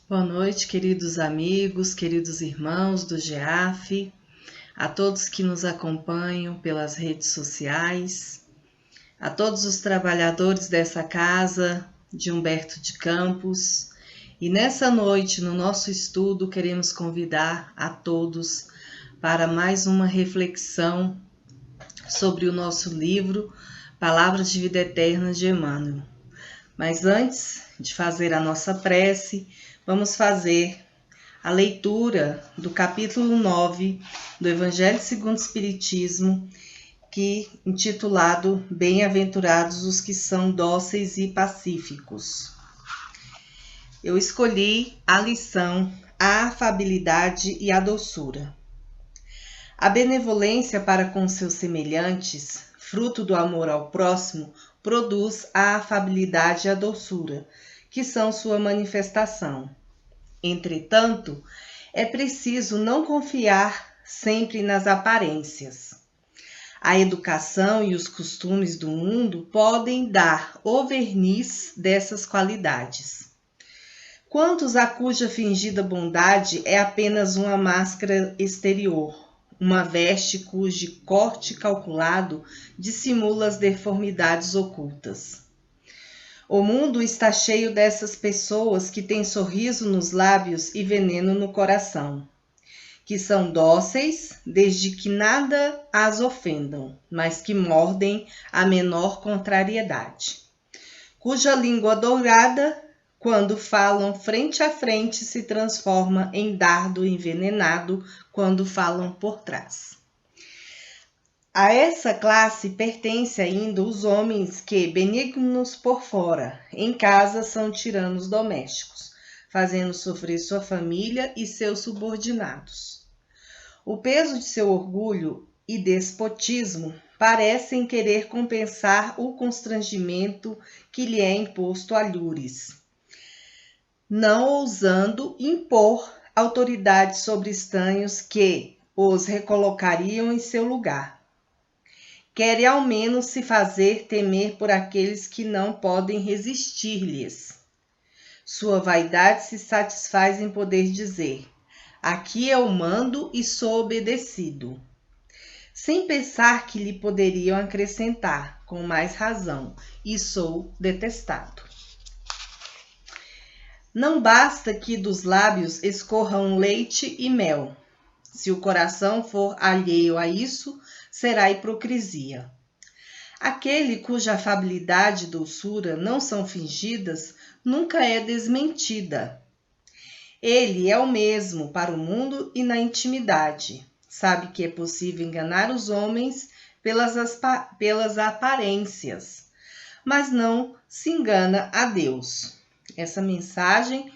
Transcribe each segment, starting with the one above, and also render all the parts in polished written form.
Boa noite, queridos amigos, queridos irmãos do GEAF, a todos que nos acompanham pelas redes sociais, a todos os trabalhadores dessa casa de Humberto de Campos. E nessa noite, no nosso estudo, queremos convidar a todos para mais uma reflexão sobre o nosso livro Palavras de Vida Eterna de Emmanuel. Mas antes de fazer a nossa prece, vamos fazer a leitura do capítulo 9 do Evangelho segundo o Espiritismo, que intitulado Bem-aventurados os que são dóceis e pacíficos. Eu escolhi a lição A afabilidade e a doçura. A benevolência para com seus semelhantes, fruto do amor ao próximo, produz a afabilidade e a doçura, que são sua manifestação. Entretanto, é preciso não confiar sempre nas aparências. A educação e os costumes do mundo podem dar o verniz dessas qualidades. Quantos a cuja fingida bondade é apenas uma máscara exterior, uma veste cujo corte calculado dissimula as deformidades ocultas. O mundo está cheio dessas pessoas que têm sorriso nos lábios e veneno no coração, que são dóceis desde que nada as ofendam, mas que mordem a menor contrariedade, cuja língua dourada, quando falam frente a frente, se transforma em dardo envenenado quando falam por trás. A essa classe pertence ainda os homens que, benignos por fora, em casa são tiranos domésticos, fazendo sofrer sua família e seus subordinados. O peso de seu orgulho e despotismo parecem querer compensar o constrangimento que lhe é imposto a lures, não ousando impor autoridade sobre estranhos que os recolocariam em seu lugar. Querem ao menos se fazer temer por aqueles que não podem resistir-lhes. Sua vaidade se satisfaz em poder dizer: aqui eu mando e sou obedecido, sem pensar que lhe poderiam acrescentar, com mais razão, e sou detestado. Não basta que dos lábios escorram leite e mel. Se o coração for alheio a isso, será hipocrisia. Aquele cuja afabilidade e doçura não são fingidas, nunca é desmentida. Ele é o mesmo para o mundo e na intimidade. Sabe que é possível enganar os homens pelas aparências, mas não se engana a Deus. Essa mensagem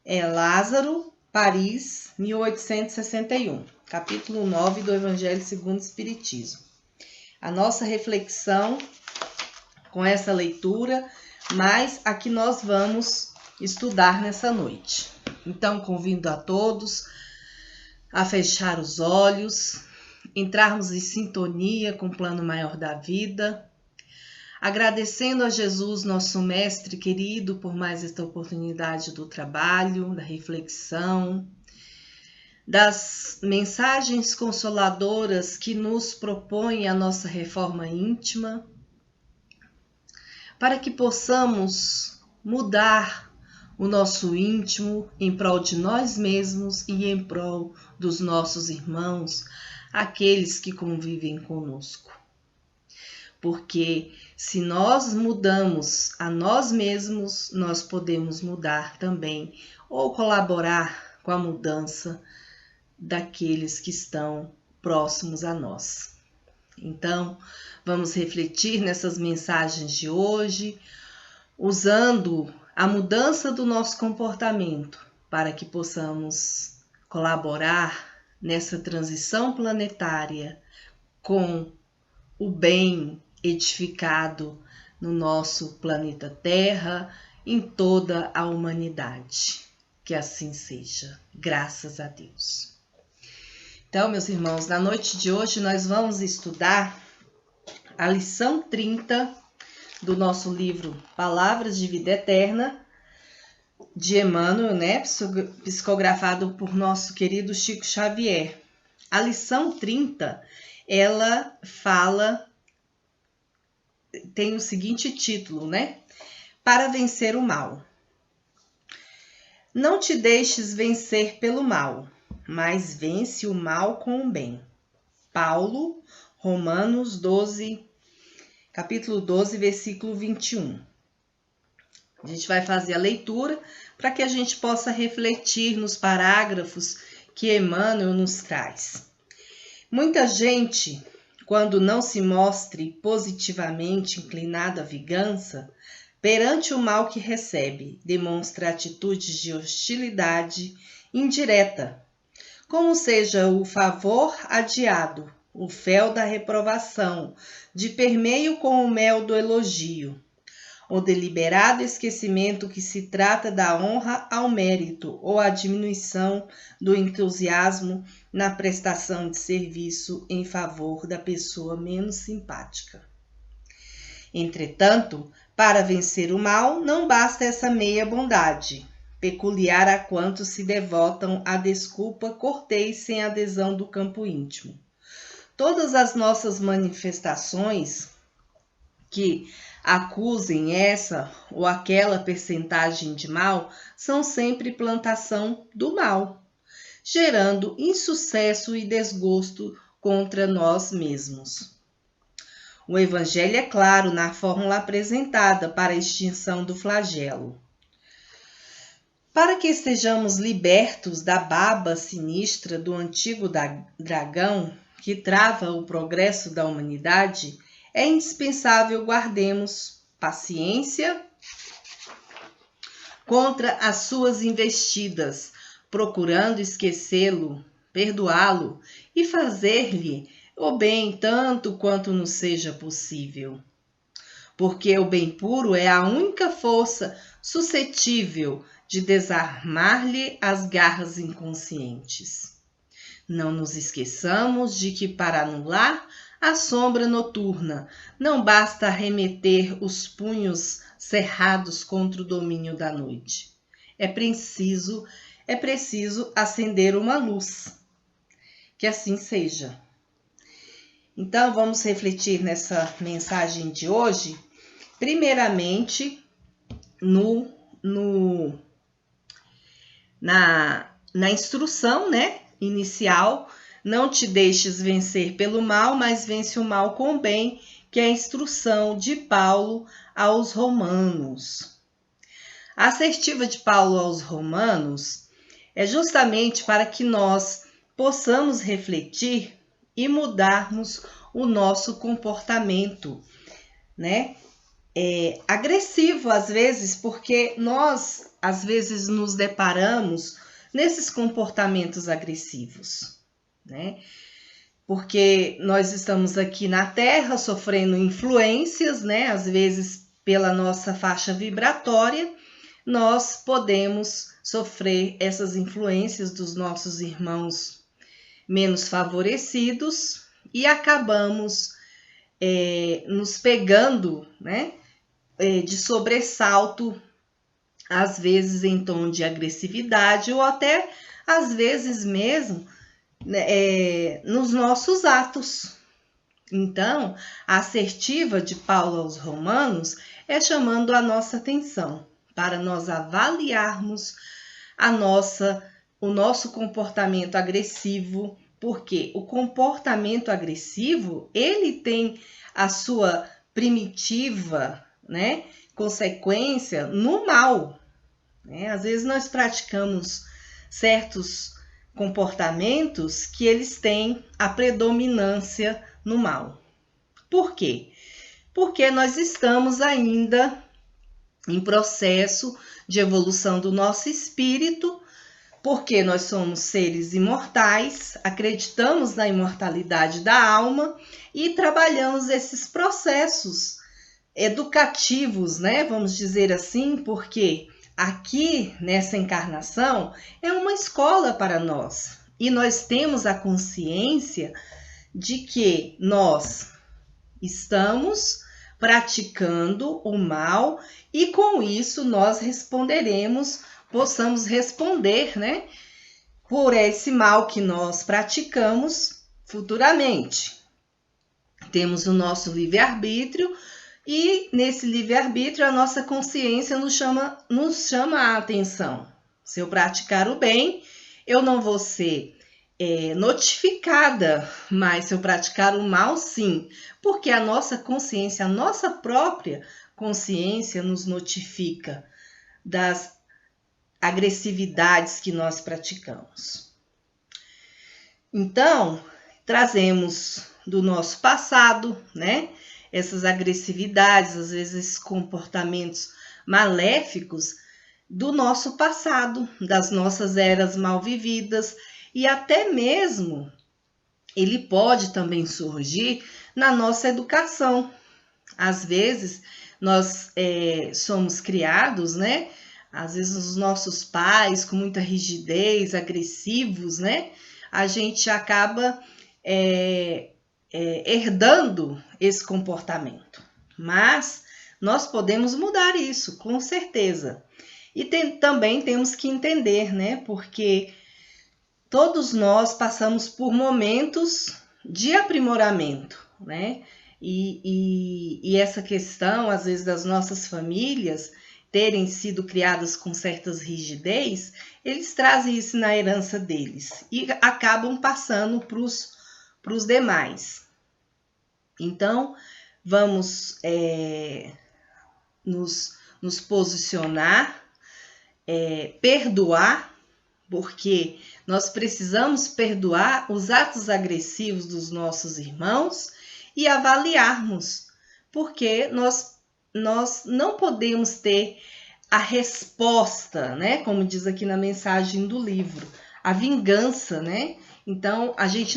é Lázaro, Paris, 1861, capítulo 9 do Evangelho segundo o Espiritismo. A nossa reflexão com essa leitura, mas a que nós vamos estudar nessa noite. Então, convido a todos a fechar os olhos, entrarmos em sintonia com o plano maior da vida, agradecendo a Jesus, nosso mestre querido, por mais esta oportunidade do trabalho, da reflexão, das mensagens consoladoras que nos propõe a nossa reforma íntima, para que possamos mudar o nosso íntimo em prol de nós mesmos e em prol dos nossos irmãos, aqueles que convivem conosco. Porque se nós mudamos a nós mesmos, nós podemos mudar também ou colaborar com a mudança daqueles que estão próximos a nós. Então, vamos refletir nessas mensagens de hoje, usando a mudança do nosso comportamento para que possamos colaborar nessa transição planetária com o bem edificado no nosso planeta Terra, em toda a humanidade. Que assim seja, graças a Deus. Então, meus irmãos, na noite de hoje nós vamos estudar a lição 30 do nosso livro Palavras de Vida Eterna, de Emmanuel, né, psicografado por nosso querido Chico Xavier. A lição 30, ela tem o seguinte título, né? Para vencer o mal. Não te deixes vencer pelo mal, mas vence o mal com o bem. Paulo, Romanos 12, capítulo 12, versículo 21. A gente vai fazer a leitura para que a gente possa refletir nos parágrafos que Emmanuel nos traz. Muita gente, quando não se mostre positivamente inclinada à vingança, perante o mal que recebe, demonstra atitudes de hostilidade indireta, como seja o favor adiado, o fel da reprovação, de permeio com o mel do elogio, o deliberado esquecimento que se trata da honra ao mérito ou a diminuição do entusiasmo na prestação de serviço em favor da pessoa menos simpática. Entretanto, para vencer o mal, não basta essa meia bondade, peculiar a quantos se devotam à desculpa cortês sem adesão do campo íntimo. Todas as nossas manifestações que acusem essa ou aquela percentagem de mal são sempre plantação do mal, gerando insucesso e desgosto contra nós mesmos. O Evangelho é claro na fórmula apresentada para a extinção do flagelo. Para que estejamos libertos da baba sinistra do antigo dragão que trava o progresso da humanidade, é indispensável guardemos paciência contra as suas investidas, procurando esquecê-lo, perdoá-lo e fazer-lhe o bem tanto quanto nos seja possível. Porque o bem puro é a única força suscetível de desarmar-lhe as garras inconscientes. Não nos esqueçamos de que para anular a sombra noturna não basta arremeter os punhos cerrados contra o domínio da noite. É preciso acender uma luz. Que assim seja. Então, vamos refletir nessa mensagem de hoje, primeiramente na instrução, né, inicial, não te deixes vencer pelo mal, mas vence o mal com o bem, que é a instrução de Paulo aos Romanos. A assertiva de Paulo aos Romanos é justamente para que nós possamos refletir e mudarmos o nosso comportamento, né? Agressivo às vezes, porque nós às vezes nos deparamos nesses comportamentos agressivos, né? Porque nós estamos aqui na Terra sofrendo influências, né? Às vezes pela nossa faixa vibratória, nós podemos sofrer essas influências dos nossos irmãos menos favorecidos e acabamos nos pegando, né, de sobressalto, às vezes em tom de agressividade ou até às vezes mesmo nos nossos atos. Então, a assertiva de Paulo aos Romanos é chamando a nossa atenção para nós avaliarmos o nosso comportamento agressivo, porque o comportamento agressivo, ele tem a sua primitiva, né, consequência no mal, né? Às vezes nós praticamos certos comportamentos que eles têm a predominância no mal. Por quê? Porque nós estamos ainda em processo de evolução do nosso espírito, porque nós somos seres imortais, acreditamos na imortalidade da alma e trabalhamos esses processos educativos, né? Vamos dizer assim, porque aqui nessa encarnação é uma escola para nós e nós temos a consciência de que nós estamos praticando o mal e com isso nós responderemos possamos responder, né, por esse mal que nós praticamos futuramente. Temos o nosso livre-arbítrio e nesse livre-arbítrio a nossa consciência nos chama a atenção. Se eu praticar o bem, eu não vou ser notificada, mas se eu praticar o mal, sim, porque a nossa consciência, a nossa própria consciência nos notifica das agressividades que nós praticamos. Então, trazemos do nosso passado, né? Essas agressividades, às vezes esses comportamentos maléficos do nosso passado, das nossas eras mal vividas, e até mesmo ele pode também surgir na nossa educação. Às vezes nós somos criados, né? Às vezes os nossos pais com muita rigidez, agressivos, né? A gente acaba herdando esse comportamento. Mas nós podemos mudar isso, com certeza. E também temos que entender, né? Porque todos nós passamos por momentos de aprimoramento, né? E essa questão, às vezes, das nossas famílias terem sido criadas com certas rigidez, eles trazem isso na herança deles e acabam passando para os demais. Então, vamos nos posicionar, perdoar, porque nós precisamos perdoar os atos agressivos dos nossos irmãos e avaliarmos, porque nós não podemos ter a resposta, né? Como diz aqui na mensagem do livro, a vingança, né? Então,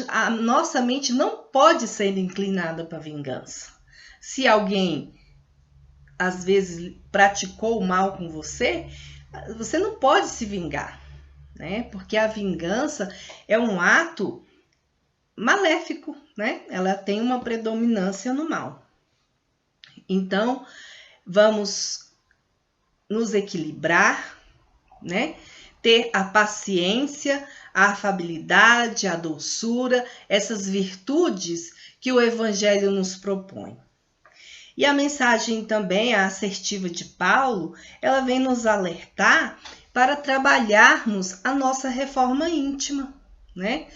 a nossa mente não pode ser inclinada para a vingança. Se alguém, às vezes, praticou o mal com você, você não pode se vingar, né? Porque a vingança é um ato maléfico, né? Ela tem uma predominância no mal. Então, vamos nos equilibrar, né? Ter a paciência, a afabilidade, a doçura, essas virtudes que o Evangelho nos propõe. E a mensagem também, a assertiva de Paulo, ela vem nos alertar para trabalharmos a nossa reforma íntima, né?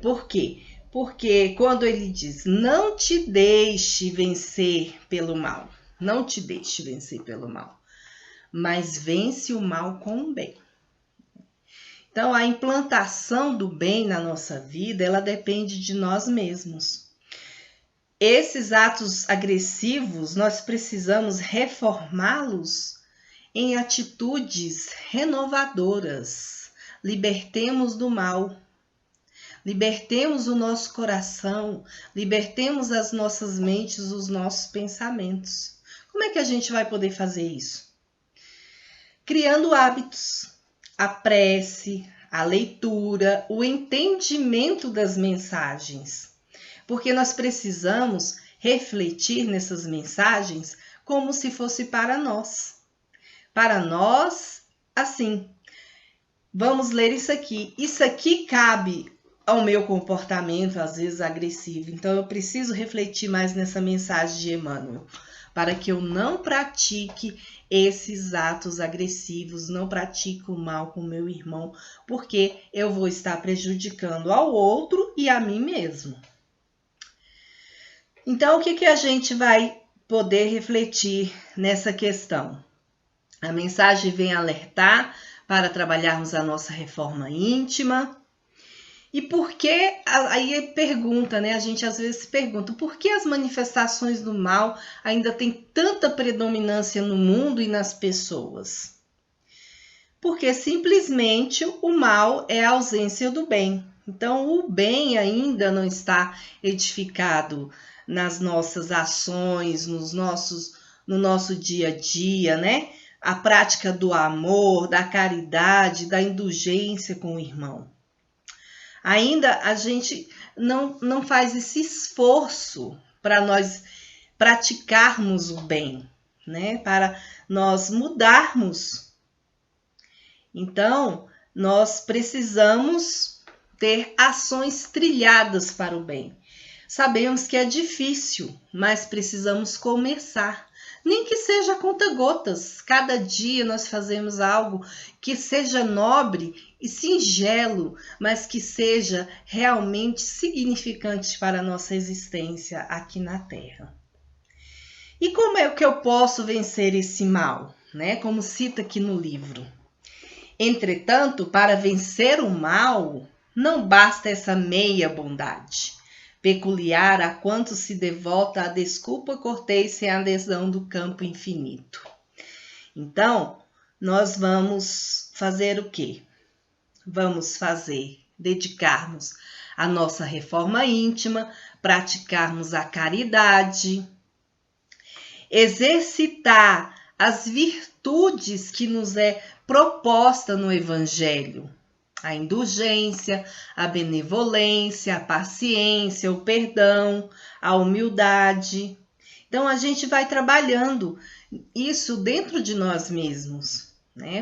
Por quê? Porque quando ele diz, não te deixe vencer pelo mal, não te deixe vencer pelo mal, mas vence o mal com o bem. Então, a implantação do bem na nossa vida, ela depende de nós mesmos. Esses atos agressivos, nós precisamos reformá-los em atitudes renovadoras. Libertemos do mal. Libertemos o nosso coração, libertemos as nossas mentes, os nossos pensamentos. Como é que a gente vai poder fazer isso? Criando hábitos, a prece, a leitura, o entendimento das mensagens. Porque nós precisamos refletir nessas mensagens como se fosse para nós. Para nós, assim, vamos ler isso aqui. Isso aqui cabe ao meu comportamento, às vezes agressivo. Então, eu preciso refletir mais nessa mensagem de Emmanuel, para que eu não pratique esses atos agressivos, não pratique o mal com o meu irmão, porque eu vou estar prejudicando ao outro e a mim mesmo. Então, o que a gente vai poder refletir nessa questão? A mensagem vem alertar para trabalharmos a nossa reforma íntima. E por que, aí pergunta, né? A gente às vezes se pergunta, por que as manifestações do mal ainda têm tanta predominância no mundo e nas pessoas? Porque simplesmente o mal é a ausência do bem. Então, o bem ainda não está edificado nas nossas ações, no nosso dia a dia, né? A prática do amor, da caridade, da indulgência com o irmão. Ainda a gente não faz esse esforço para nós praticarmos o bem, né? Para nós mudarmos Então, nós precisamos ter ações trilhadas para o bem. Sabemos que é difícil, mas precisamos começar. Nem que seja conta-gotas. Cada dia nós fazemos algo que seja nobre e singelo, mas que seja realmente significante para a nossa existência aqui na Terra. E como é que eu posso vencer esse mal? Como cita aqui no livro. Entretanto, para vencer o mal, não basta essa meia bondade, peculiar a quanto se devota à desculpa cortês sem adesão do campo infinito. Então, nós vamos fazer o quê? Vamos dedicarmos a nossa reforma íntima, praticarmos a caridade, exercitar as virtudes que nos é proposta no Evangelho. A indulgência, a benevolência, a paciência, o perdão, a humildade. Então, a gente vai trabalhando isso dentro de nós mesmos,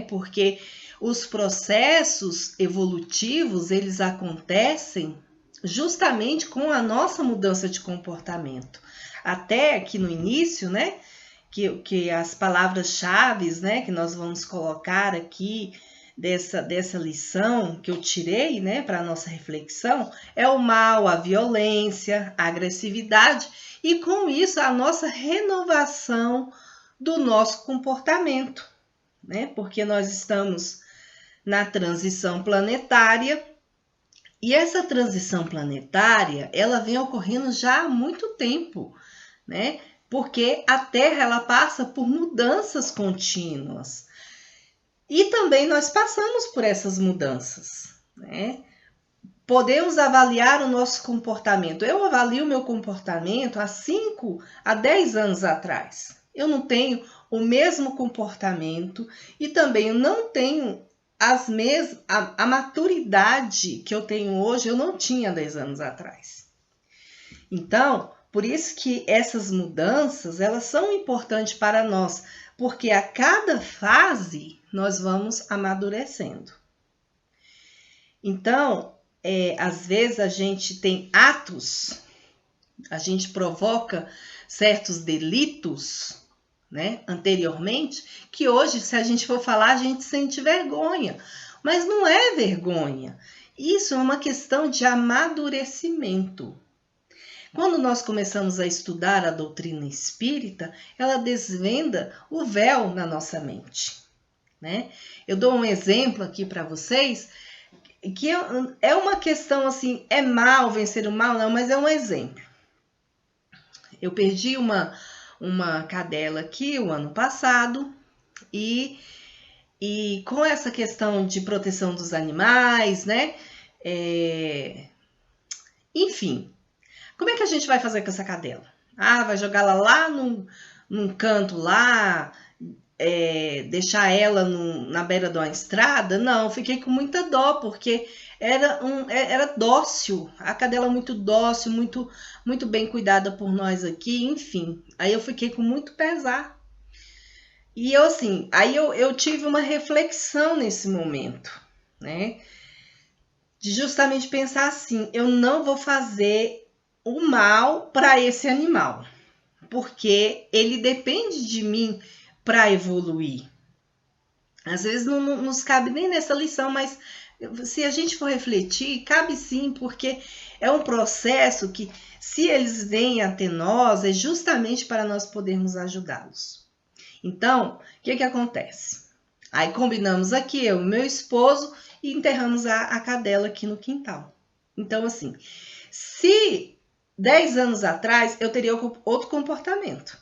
Porque os processos evolutivos, eles acontecem justamente com a nossa mudança de comportamento. Até aqui no início, que as palavras-chave, que nós vamos colocar aqui dessa lição que eu tirei, para a nossa reflexão, é o mal, a violência, a agressividade e com isso a nossa renovação do nosso comportamento, Porque nós estamos na transição planetária e essa transição planetária, ela vem ocorrendo já há muito tempo, Porque a Terra ela passa por mudanças contínuas. E também nós passamos por essas mudanças, Podemos avaliar o nosso comportamento. Eu avalio o meu comportamento há 5 a 10 anos atrás. Eu não tenho o mesmo comportamento e também eu não tenho a maturidade que eu tenho hoje, eu não tinha 10 anos atrás. Então, por isso que essas mudanças, elas são importantes para nós, porque a cada fase nós vamos amadurecendo. Então, às vezes a gente tem atos, a gente provoca certos delitos, anteriormente, que hoje, se a gente for falar, a gente sente vergonha. Mas não é vergonha. Isso é uma questão de amadurecimento. Quando nós começamos a estudar a doutrina espírita, ela desvenda o véu na nossa mente, Eu dou um exemplo aqui para vocês, que é uma questão assim, é mal vencer o mal? Não, mas é um exemplo. Eu perdi uma cadela aqui o ano passado e com essa questão de proteção dos animais, Enfim, como é que a gente vai fazer com essa cadela? Vai jogá-la lá num canto lá, deixar ela na beira de uma estrada? Não, fiquei com muita dó, porque era dócil, a cadela muito dócil, muito, muito bem cuidada por nós aqui, enfim. Aí eu fiquei com muito pesar. E eu tive uma reflexão nesse momento, De justamente pensar assim, eu não vou fazer o mal para esse animal, porque ele depende de mim para evoluir. Às vezes não nos cabe nem nessa lição, mas se a gente for refletir, cabe sim, porque é um processo que, se eles vêm até nós, é justamente para nós podermos ajudá-los. Então, o que acontece? Aí combinamos aqui, eu e meu esposo, e enterramos a cadela aqui no quintal. Então, assim, se 10 anos atrás, eu teria outro comportamento.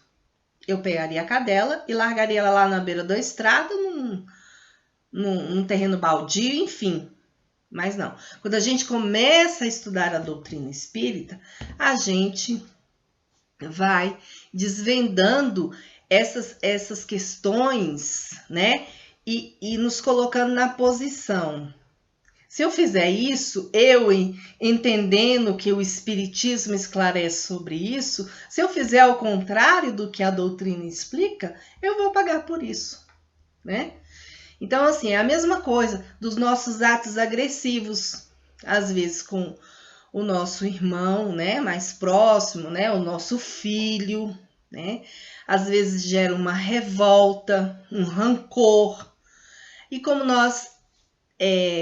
Eu pegaria a cadela e largaria ela lá na beira da estrada, num terreno baldio, enfim. Mas não. Quando a gente começa a estudar a doutrina espírita, a gente vai desvendando essas questões, E nos colocando na posição. Se eu fizer isso, eu entendendo que o Espiritismo esclarece sobre isso, se eu fizer ao contrário do que a doutrina explica, eu vou pagar por isso, Então, assim, é a mesma coisa dos nossos atos agressivos, às vezes com o nosso irmão, né, mais próximo, né, o nosso filho, né, às vezes gera uma revolta, um rancor. E como nós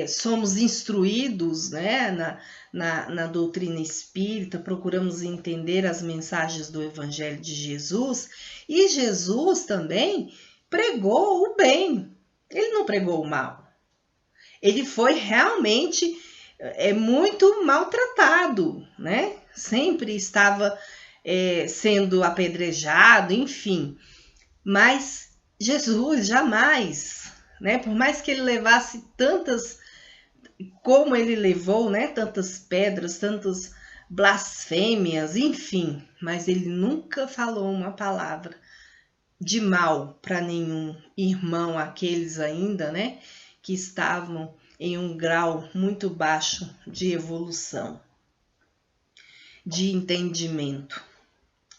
somos instruídos, né, na doutrina espírita, procuramos entender as mensagens do Evangelho de Jesus, e Jesus também pregou o bem, ele não pregou o mal. Ele foi realmente muito maltratado, né? Sempre estava sendo apedrejado, enfim. Mas Jesus jamais, né? Por mais que ele levasse tantas, como ele levou, né? Tantas pedras, tantas blasfêmias, enfim. Mas ele nunca falou uma palavra de mal para nenhum irmão, aqueles ainda, né? Que estavam em um grau muito baixo de evolução, de entendimento.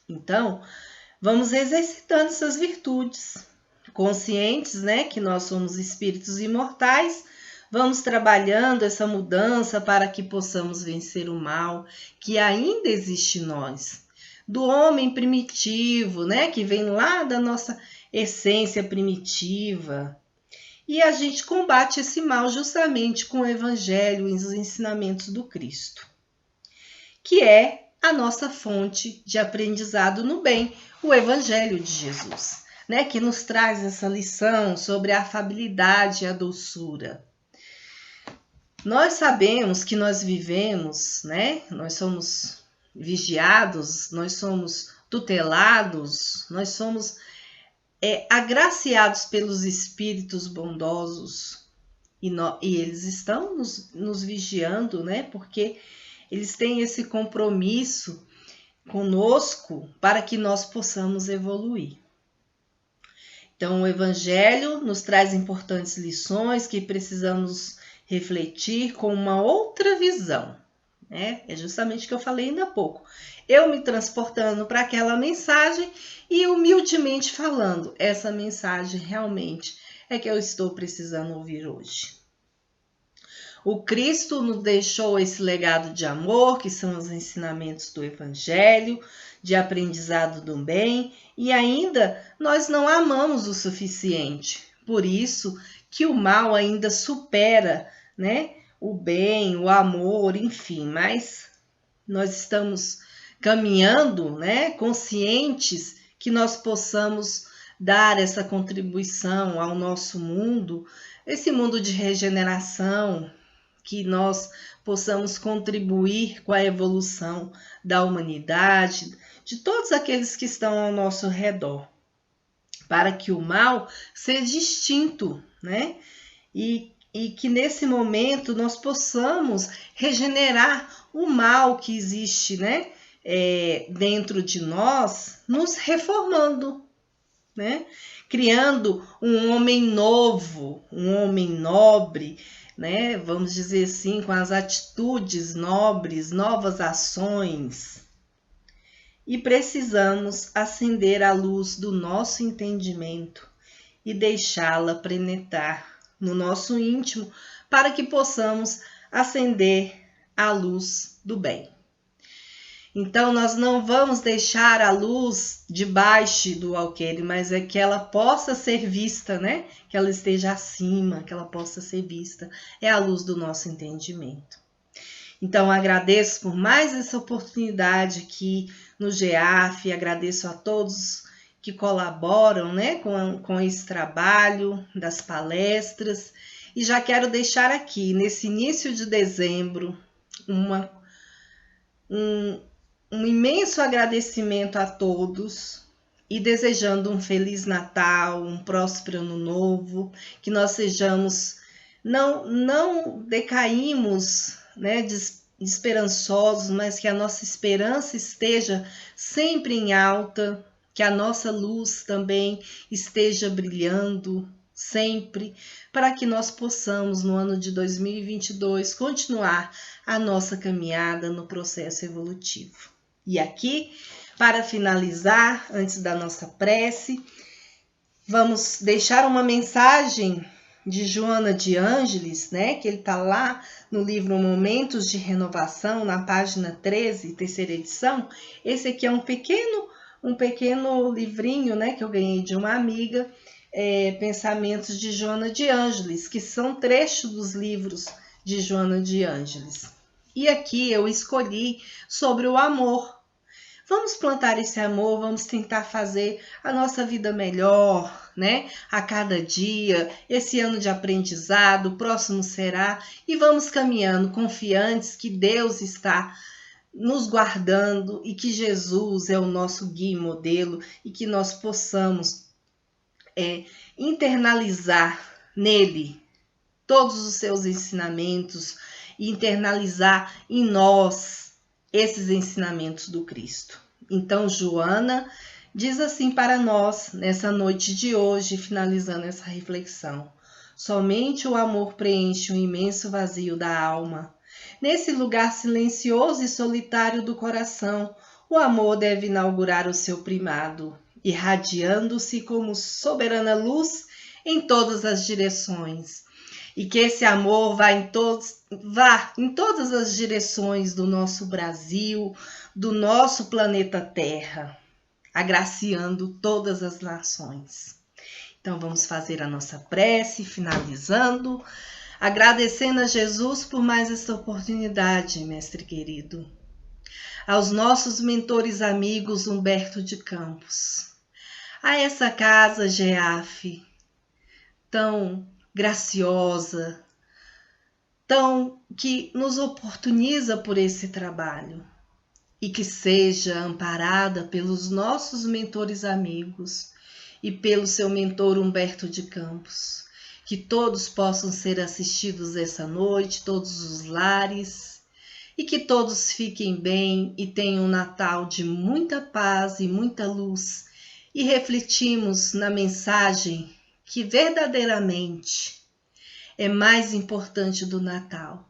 Então, vamos exercitando essas virtudes, conscientes, né, que nós somos espíritos imortais, vamos trabalhando essa mudança para que possamos vencer o mal que ainda existe em nós, do homem primitivo, né, que vem lá da nossa essência primitiva. E a gente combate esse mal justamente com o Evangelho e os ensinamentos do Cristo, que é a nossa fonte de aprendizado no bem, o Evangelho de Jesus, né? Que nos traz essa lição sobre a afabilidade e a doçura. Nós sabemos que nós vivemos, né? Nós somos vigiados, nós somos tutelados, nós somos agraciados pelos espíritos bondosos e eles estão nos vigiando, né? Porque eles têm esse compromisso conosco para que nós possamos evoluir. Então, o Evangelho nos traz importantes lições que precisamos refletir com uma outra visão, né? É justamente o que eu falei ainda há pouco. Eu me transportando para aquela mensagem e humildemente falando, essa mensagem realmente é que eu estou precisando ouvir hoje. O Cristo nos deixou esse legado de amor, que são os ensinamentos do Evangelho, de aprendizado do bem, e ainda nós não amamos o suficiente. Por isso que o mal ainda supera, né, o bem, o amor, enfim, mas nós estamos caminhando, né, conscientes que nós possamos dar essa contribuição ao nosso mundo, esse mundo de regeneração, que nós possamos contribuir com a evolução da humanidade, de todos aqueles que estão ao nosso redor, para que o mal seja extinto, né? E que nesse momento nós possamos regenerar o mal que existe, né? Dentro de nós, nos reformando, né? Criando um homem novo, um homem nobre, né? Vamos dizer assim, com as atitudes nobres, novas ações. E precisamos acender a luz do nosso entendimento e deixá-la penetrar no nosso íntimo para que possamos acender a luz do bem. Então, nós não vamos deixar a luz debaixo do alqueire, mas é que ela possa ser vista, né? Que ela esteja acima, que ela possa ser vista. É a luz do nosso entendimento. Então, agradeço por mais essa oportunidade aqui no GEAF, agradeço a todos que colaboram, né, com esse trabalho das palestras. E já quero deixar aqui, nesse início de dezembro, um imenso agradecimento a todos e desejando um Feliz Natal, um próspero Ano Novo, que nós sejamos, não decaímos, né, esperançosos, mas que a nossa esperança esteja sempre em alta, que a nossa luz também esteja brilhando sempre, para que nós possamos, no ano de 2022, continuar a nossa caminhada no processo evolutivo. E aqui, para finalizar, antes da nossa prece, vamos deixar uma mensagem de Joana de Ângeles, né, que ele está lá no livro Momentos de Renovação, na página 13, terceira edição. Esse aqui é um pequeno livrinho, né, que eu ganhei de uma amiga, Pensamentos de Joana de Ângeles, que são trechos dos livros de Joana de Ângeles. E aqui eu escolhi sobre o amor. Vamos plantar esse amor, vamos tentar fazer a nossa vida melhor, né? A cada dia, esse ano de aprendizado, o próximo será, e vamos caminhando confiantes que Deus está nos guardando e que Jesus é o nosso guia e modelo e que nós possamos internalizar nele todos os seus ensinamentos e internalizar em nós esses ensinamentos do Cristo. Então, Joana diz assim para nós, nessa noite de hoje, finalizando essa reflexão: somente o amor preenche o imenso vazio da alma. Nesse lugar silencioso e solitário do coração, o amor deve inaugurar o seu primado, irradiando-se como soberana luz em todas as direções. E que esse amor vá em todas as direções do nosso Brasil, do nosso planeta Terra, agraciando todas as nações. Então vamos fazer a nossa prece, finalizando, agradecendo a Jesus por mais esta oportunidade, mestre querido. Aos nossos mentores amigos Humberto de Campos, a essa casa GEAF, tão graciosa, que nos oportuniza por esse trabalho, e que seja amparada pelos nossos mentores amigos e pelo seu mentor Humberto de Campos, que todos possam ser assistidos essa noite, todos os lares, e que todos fiquem bem e tenham um Natal de muita paz e muita luz, e refletimos na mensagem que verdadeiramente é mais importante do Natal,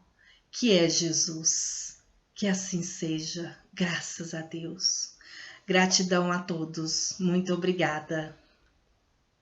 que é Jesus. Que assim seja, graças a Deus. Gratidão a todos, muito obrigada.